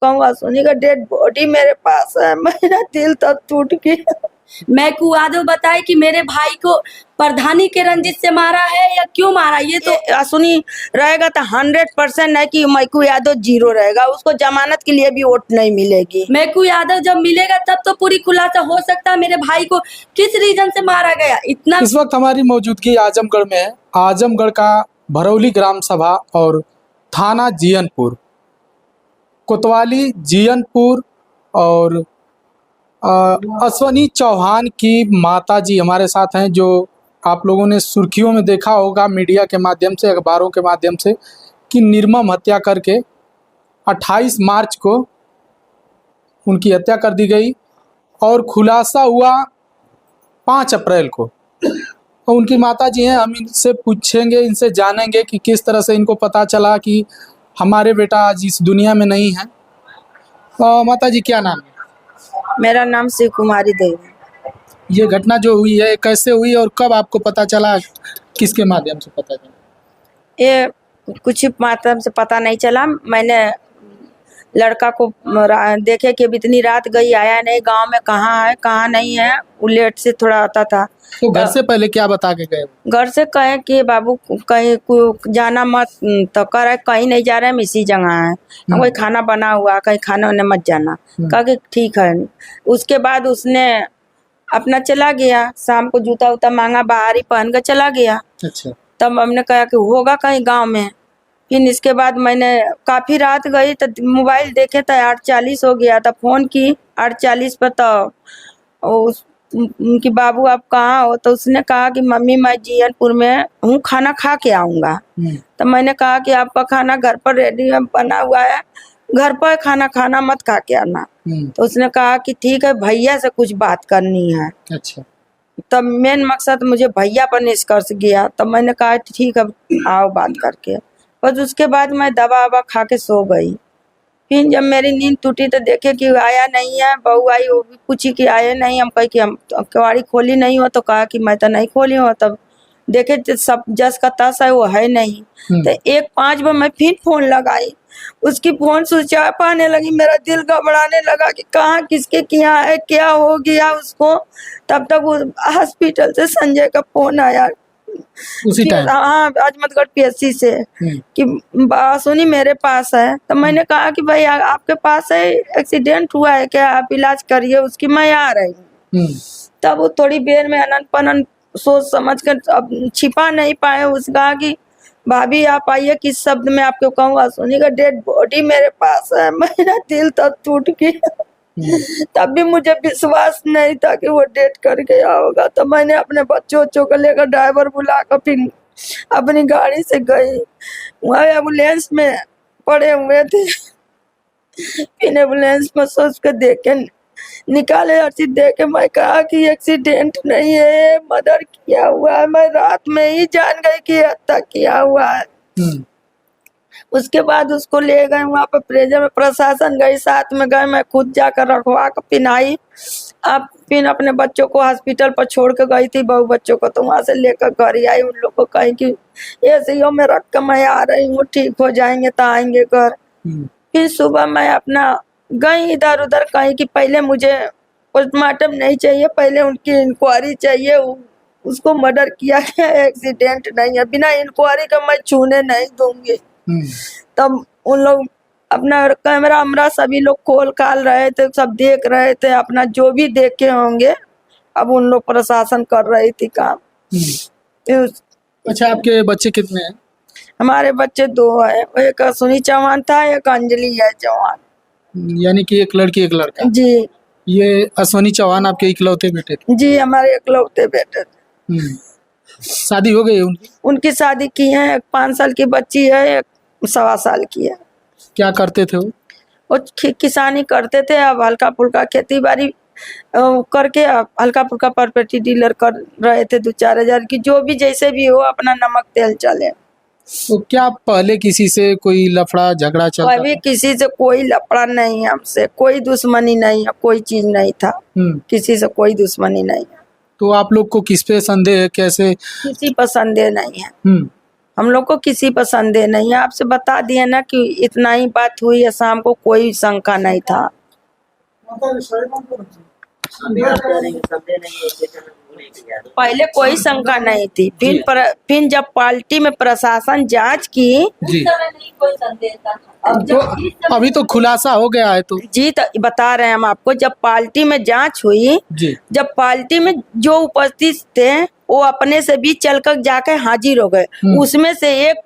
कहूँगा सोनी का dead body मेरे पास है, मेरा दिल तब टूट गया। मैकू यादव बताए कि मेरे भाई को प्रधानी के रंजिश से मारा है या क्यों मारा, ये तो सुनी रहेगा तो 100% है कि मैकू यादव जीरो रहेगा, उसको जमानत के लिए भी वोट नहीं मिलेगी। मैकू यादव जब मिलेगा तब तो पूरी खुलासा हो सकता है मेरे भाई को किस रीजन से मारा गया। इतना इस वक्त हमारी मौजूदगी आजमगढ़ में है। आजमगढ़ का भरौली ग्राम सभा और थाना जीयनपुर, कोतवाली जीयनपुर और अश्वनी चौहान की माताजी हमारे साथ हैं, जो आप लोगों ने सुर्खियों में देखा होगा मीडिया के माध्यम से, अखबारों के माध्यम से, कि निर्मम हत्या करके 28 मार्च को उनकी हत्या कर दी गई और खुलासा हुआ 5 अप्रैल को। तो उनकी माताजी हैं, हम इनसे पूछेंगे, इनसे जानेंगे कि किस तरह से इनको पता चला कि हमारे बेटा आज इस दुनिया में नहीं है। माताजी क्या नाम है? मेरा नाम शिव कुमारी देवी। ये घटना जो हुई है कैसे हुई और कब आपको पता चला, किसके माध्यम से पता चला? ये कुछ माध्यम से पता नहीं चला, मैंने लड़का को देखे कि अब इतनी रात गई, आया नहीं, गांव में कहाँ है कहाँ नहीं है, वो लेट से थोड़ा आता था। तो घर से पहले क्या बता के गए? घर से कहे कि बाबू कहीं जाना मत, तो कह रहे कहीं नहीं जा रहे, हम इसी जगह है, कोई खाना बना हुआ, कहीं खाने वाने मत जाना। कहा कि ठीक है। उसके बाद उसने अपना चला गया, शाम को जूता उता मांगा, बाहर ही पहन कर चला गया। अच्छा। तब हमने कहा कि होगा कहीं गांव में। फिर इसके बाद मैंने काफी रात गई तो मोबाइल देखे तो 8:40 हो गया था, फोन की 8:40 पर, तो उनकी बाबू आप कहाँ हो, तो उसने कहा कि मम्मी मैं जीयनपुर में हूँ, खाना खा के आऊँगा। तो मैंने कहा कि आपका खाना घर पर रेडी बना हुआ है, घर पर खाना खाना, मत खा के आना। तो उसने कहा कि ठीक है, भैया से कुछ बात करनी है। अच्छा। तब मेन मकसद मुझे भैया पर निष्कर्ष गया, तब मैंने कहा ठीक है आओ बात करके। बस उसके बाद मैं दवा ववा खा के सो गई। फिर जब मेरी नींद टूटी तो देखे कि आया नहीं है, बहू आई, वो भी पूछी कि आए नहीं, हम कही कि हम केवाड़ी खोली नहीं हो, तो कहा कि मैं तो नहीं खोली हूँ। तब देखे सब जस का तस है, वो है नहीं। तो 1-5 बार मैं फिर फोन लगाई, उसकी फोन स्विच ऑफ आने लगी, मेरा दिल घबराने लगा कि कहाँ किसके क्या है, क्या हो गया उसको। तब तक वो हॉस्पिटल से संजय का फोन आया, उसी टाइम? हाँ, अजमतगढ़ PSC से, कि सुनी मेरे पास है। तो मैंने कहा कि भाई आपके पास है, एक्सीडेंट हुआ है क्या, आप इलाज करिए उसकी, मैं आ रही हूँ। तब वो थोड़ी देर में अनन पनन सोच समझ कर अब छिपा नहीं पाए, उसने कहा कि भाभी आप आइए, किस शब्द में आपको कहूँगा, सोनी का डेड बॉडी मेरे पास है, मेरा दिल तब टूट गया। तब भी मुझे विश्वास नहीं था कि वो डेट कर गया होगा। तो मैंने अपने बच्चों को लेकर ड्राइवर बुला कर फिर अपनी गाड़ी से गई, वहाँ एम्बुलेंस में पड़े हुए थे। फिर एम्बुलेंस में सोच कर देखे, निकाले, हर चीज देखे, मैं कहा कि एक्सीडेंट नहीं है, मर्डर किया हुआ है। मैं रात में ही जान गई कि हत्या किया हुआ है। उसके बाद उसको ले गए वहाँ पे प्रेजर में, प्रशासन गई, साथ में गए, मैं खुद जाकर रखवा कर पिनाई। अब फिर अपने बच्चों को हॉस्पिटल पर छोड़ के गई थी, बहू बच्चों को, तो वहाँ से लेकर घर आई। उन लोग को कहीं कि ऐसे में रख कर मैं आ रही हूँ, ठीक हो जाएंगे तो आएंगे घर। फिर सुबह मैं अपना गई इधर उधर, कहीं कि पहले मुझे पोस्टमार्टम नहीं चाहिए, पहले उनकी इंक्वायरी चाहिए, उसको मर्डर किया गया, एक्सीडेंट नहीं है, बिना इंक्वायरी का मैं छूने नहीं दूंगी। तब उन लोग अपना कैमरा वैमरा सभी लोग खोल खाल रहे थे, सब देख रहे थे, अपना जो भी देखे होंगे। अब उन लोग प्रशासन कर रही थी काम। अच्छा, आपके बच्चे कितने हैं? हमारे बच्चे 2 है, एक अश्विनी चौहान था, एक अंजलि है चौहान। यानी कि एक लड़की एक लड़का? जी। ये अश्वनी चौहान आपके इकलौते बेटे थे? जी, हमारे इकलौते बेटे थे। शादी हो गई उनकी? उनकी शादी की है, एक 5 साल की बच्ची है, एक 1.25 साल की है। क्या करते थे वो? किसानी करते थे, अब हल्का फुल्का खेती बाड़ी करके हल्का फुल्का प्रॉपर्टी डीलर कर रहे थे, 2-4 हजार की, जो भी जैसे भी हो अपना नमक तेल चले। तो क्या पहले किसी से कोई लफड़ा झगड़ा चलता था? अभी किसी से कोई लफड़ा नहीं है, हमसे कोई दुश्मनी नहीं है, कोई चीज नहीं था, किसी से कोई दुश्मनी नहीं है। तो आप लोग को किस पे संदेह है, कैसे? किसी पर संदेह नहीं है। हम लोग को किसी पर संदेह नहीं है। आपसे बता दिए ना कि इतना ही बात हुई है, शाम को कोई शंका नहीं था। पहले कोई शंका नहीं थी, फिर जब पार्टी में प्रशासन जांच की जी, नहीं कोई संदेह था। तो अभी तो खुलासा हो गया है तो जी, तो बता रहे हैं हम आपको, जब पार्टी में जांच हुई, जी, जब पार्टी में जो उपस्थित थे वो अपने से भी चलकर जाकर हाजिर हो गए। उसमें से एक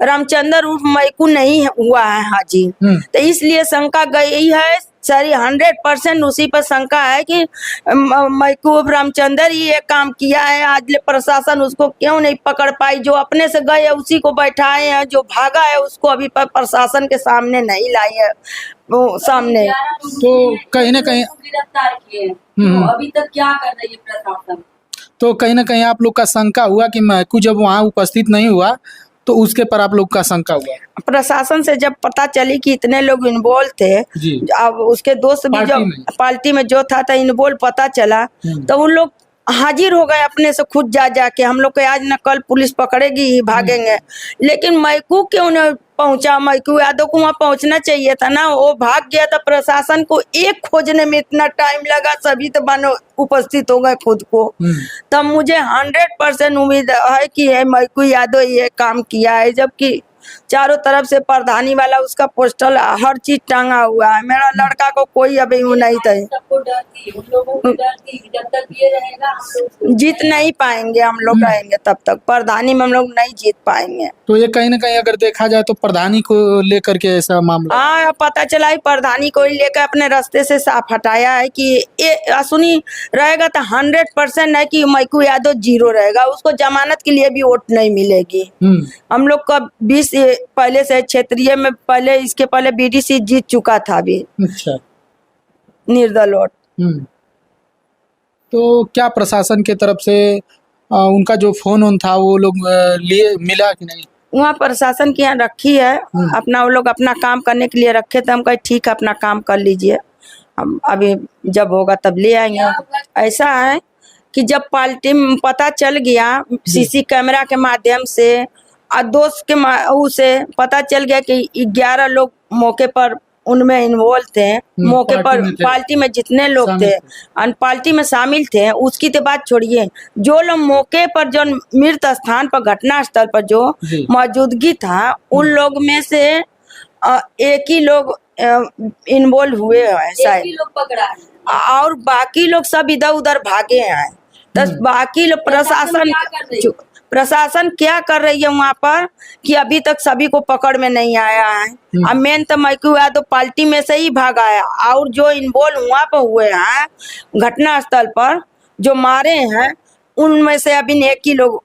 रामचंद्र उर्फ मैकू नहीं हुआ है हाजिर, तो इसलिए शंका गई है सारी 100% उसी पर शंका है कि मैकू उर्फ रामचंद्र ही ये काम किया है। आज ले प्रशासन उसको क्यों नहीं पकड़ पाई? जो अपने से गए उसी को बैठाए हैं, जो भागा है उसको अभी पर प्रशासन के सामने नहीं लाई है वो सामने। तो कहीं ना कहीं गिरफ्तार किए हैं, तो अभी तक क्या कर रही है प्रशासन? तो कहीं ना कहीं आप लोग का शंका हुआ कि महकू जब वहाँ उपस्थित नहीं हुआ तो उसके पर आप लोग का शंका हुआ? प्रशासन से जब पता चली कि इतने लोग इन्वॉल्व थे, जी, अब उसके दोस्त भी जो पार्टी में जो था इन्वॉल्व पता चला, तो उन लोग हाजिर हो गए अपने से खुद जाके। हम लोग के आज न कल पुलिस पकड़ेगी ही, भागेंगे। लेकिन मैकू क्यों नहीं पहुंचा? मैकू यादव को वहाँ पहुंचना चाहिए था ना, वो भाग गया था। प्रशासन को एक खोजने में इतना टाइम लगा, सभी तो बनो उपस्थित हो गए खुद को। तब मुझे 100% उम्मीद है कि मैकू यादव ये काम किया है, जबकि चारों तरफ से प्रधानी वाला उसका पोस्टर हर चीज टांगा हुआ है। मेरा लड़का को कोई अभी वो नहीं था। सबको डरती, उन लोगों को डरती, जब तक ये रहेगा हम लोग जीत नहीं पाएंगे। हम लोग रहेंगे तब तक प्रधानी में हम लोग नहीं जीत पाएंगे। तो ये कहीं ना कहीं अगर देखा जाए तो प्रधानी को लेकर के ऐसा मामला? हाँ, पता चला ही प्रधानी को ही लेकर अपने रास्ते से साफ हटाया है कि ये सुनी रहेगा तो 100% है कि मैकू यादव जीरो रहेगा, उसको जमानत के लिए भी वोट नहीं मिलेगी। हम लोग का 20 पहले से क्षेत्रीय में पहले इसके पहले बीडीसी जीत चुका था अभी। अच्छा, निर्दल वोट। तो क्या प्रशासन के तरफ से उनका जो फोन था वो लोग लिए मिला कि नहीं? वहाँ प्रशासन के यहाँ रखी है, अपना वो लोग अपना काम करने के लिए रखे थे। हम कहे ठीक है अपना काम कर लीजिए, हम अभी जब होगा तब ले आएंगे। ऐसा है कि जब पार्टी में पता चल गया सीसी कैमरा के माध्यम से और दोस्त के उसे पता चल गया कि 11 लोग मौके पर उनमें इन्वॉल्व थे, मौके पर पार्टी में जितने लोग थे पार्टी में शामिल थे, उसकी तो बात छोड़िए, जो लोग मौके पर जो मृत स्थान पर घटना स्थल पर जो मौजूदगी था उन लोग में से एक ही लोग इन्वॉल्व हुए हैं शायद, लोग पकड़ा है और बाकी लोग सब इधर उधर भागे हैं। तो बाकी लोग प्रशासन क्या कर रही है वहाँ पर कि अभी तक सभी को पकड़ में नहीं आया है। अब मेन तो मैकू यादव पार्टी में से ही भागा है, और जो इन्वॉल्व वहाँ पर हुए हैं घटना स्थल पर जो मारे हैं उनमें से अभी एक ही लोग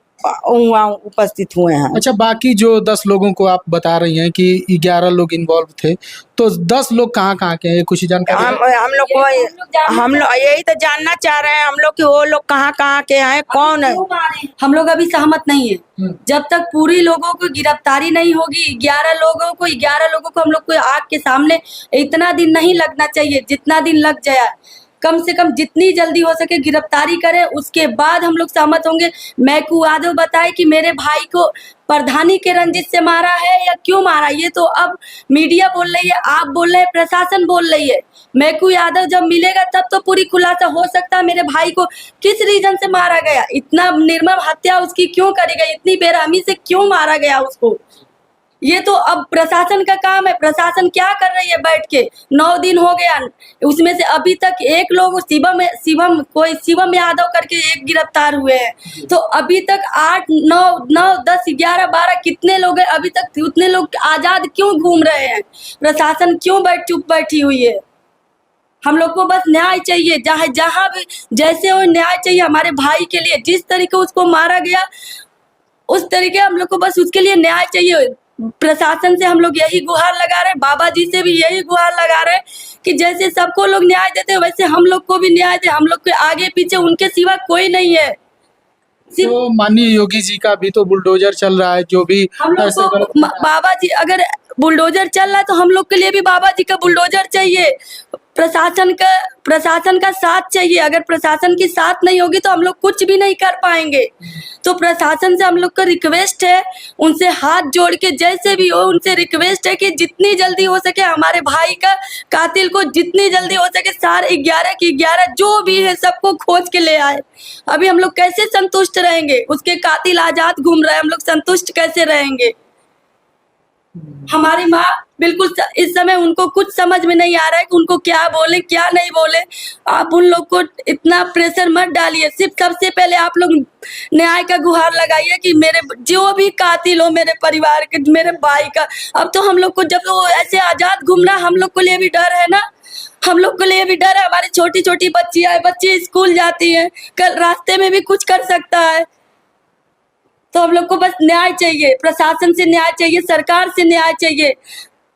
वहाँ उपस्थित हुए हैं। अच्छा, बाकी जो 10 लोगों को आप बता रही हैं कि 11 लोग इन्वॉल्व थे, तो 10 लोग कहाँ के हैं कुछ जानकारी? हम लोग यही तो जानना चाह रहे हैं हम लोग कि वो लोग कहाँ के हैं, कौन है। हम लोग अभी सहमत नहीं है। जब तक पूरी लोगों को गिरफ्तारी नहीं होगी, 11 लोगों को हम लोग को आग के सामने इतना दिन नहीं लगना चाहिए जितना दिन लग जाए। कम से कम जितनी जल्दी हो सके गिरफ्तारी करें, उसके बाद हम लोग सहमत होंगे। मैकू यादव बताए कि मेरे भाई को प्रधानी के रंजिश से मारा है या क्यों मारा, ये तो अब मीडिया बोल रही है, आप बोल रहे हैं, प्रशासन बोल रही है। मैकू यादव जब मिलेगा तब तो पूरी खुलासा हो सकता है मेरे भाई को किस रीजन से मारा गया, इतना निर्मम हत्या उसकी क्यों करी गई, इतनी बेरहमी से क्यों मारा गया उसको। ये तो अब प्रशासन का काम है। प्रशासन क्या कर रही है बैठ के? 9 दिन हो गया, उसमें से अभी तक एक लोग शिवम यादव करके एक गिरफ्तार हुए हैं। तो अभी तक 8, 9, 10, 11, 12 कितने लोग हैं अभी तक? उतने लोग आजाद क्यों घूम रहे हैं? प्रशासन क्यों चुप बैठी हुई है? हम लोग को बस न्याय चाहिए, जहाँ भी जैसे वो न्याय चाहिए हमारे भाई के लिए। जिस तरीके उसको मारा गया उस तरीके हम लोग को बस उसके लिए न्याय चाहिए। प्रशासन से हम लोग यही गुहार लगा रहे, बाबा जी से भी यही गुहार लगा रहे कि जैसे सबको लोग न्याय देते हैं वैसे हम लोग को भी न्याय दे। हम लोग के आगे पीछे उनके सिवा कोई नहीं है। तो माननीय योगी जी का भी तो बुलडोजर चल रहा है, जो भी हम लोग को बाबा जी, अगर बुलडोजर चल रहा है तो हम लोग के लिए भी बाबा जी का बुलडोजर चाहिए। प्रशासन का साथ चाहिए। अगर प्रशासन की साथ नहीं होगी तो हम लोग कुछ भी नहीं कर पाएंगे। तो प्रशासन से हम लोग का रिक्वेस्ट है, उनसे हाथ जोड़ के जैसे भी हो उनसे रिक्वेस्ट है कि जितनी जल्दी हो सके हमारे भाई का कातिल को जितनी जल्दी हो सके सारे 11 की 11 जो भी है सबको खोज के ले आए। अभी हम लोग कैसे संतुष्ट रहेंगे? उसके कातिल आजाद घूम रहे हैं, हम लोग संतुष्ट कैसे रहेंगे? हमारी माँ बिल्कुल इस समय उनको कुछ समझ में नहीं आ रहा है कि उनको क्या बोले क्या नहीं बोले। आप उन लोग को इतना प्रेशर मत डालिए। सिर्फ सबसे पहले आप लोग न्याय का गुहार लगाइए कि मेरे जो भी कातिल हो मेरे परिवार के, मेरे भाई का। अब तो हम लोग को जब वो ऐसे आजाद घूमना हम लोग को लिए भी डर है ना, हम लोग के लिए भी डर है। हमारी छोटी छोटी बच्ची स्कूल जाती है, कल रास्ते में भी कुछ कर सकता है। तो हम लोग को बस न्याय चाहिए, प्रशासन से न्याय चाहिए, सरकार से न्याय चाहिए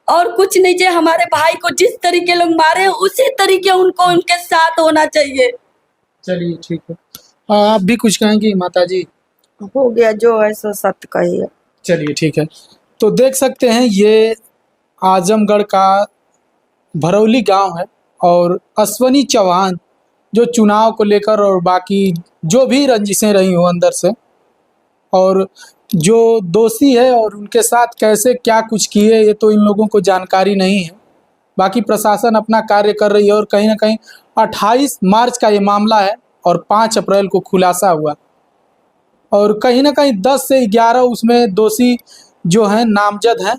और कुछ नहीं चाहिए। हमारे भाई को जिस तरीके लोग मारे हैं उसी तरीके उनको उनके साथ होना चाहिए। चलिए ठीक है, आप भी कुछ कहेंगी माता जी? हो गया जो है सो सत्य कहिए। चलिए ठीक है। तो देख सकते हैं ये आजमगढ़ का भरौली गांव है और अश्वनी चौहान जो चुनाव को लेकर और बाकी जो भी रंजिशें रही हो अंदर से, और जो दोषी है और उनके साथ कैसे क्या कुछ किए ये तो इन लोगों को जानकारी नहीं है। बाकी प्रशासन अपना कार्य कर रही है और कहीं ना कहीं 28 मार्च का ये मामला है और 5 अप्रैल को खुलासा हुआ और कहीं ना कहीं 10 से 11 उसमें दोषी जो हैं नामजद हैं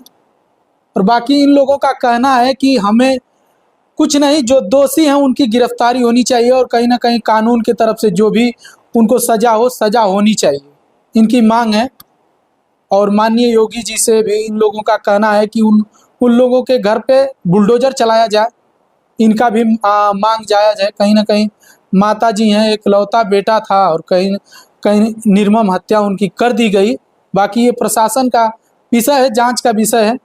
और बाकी इन लोगों का कहना है कि हमें कुछ नहीं, जो दोषी हैं उनकी गिरफ्तारी होनी चाहिए और कहीं ना कहीं कानून की तरफ से जो भी उनको सजा होनी चाहिए, इनकी मांग है। और माननीय योगी जी से भी इन लोगों का कहना है कि उन लोगों के घर पे बुलडोजर चलाया जाए, इनका भी मांग जायज़ है। कहीं ना कहीं माता जी हैं, एक लौता बेटा था और कहीं कहीं निर्मम हत्या उनकी कर दी गई। बाकी ये प्रशासन का विषय है, जांच का विषय है।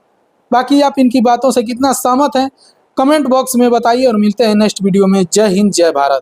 बाकी आप इनकी बातों से कितना सहमत हैं कमेंट बॉक्स में बताइए और मिलते हैं नेक्स्ट वीडियो में। जय हिंद, जय भारत।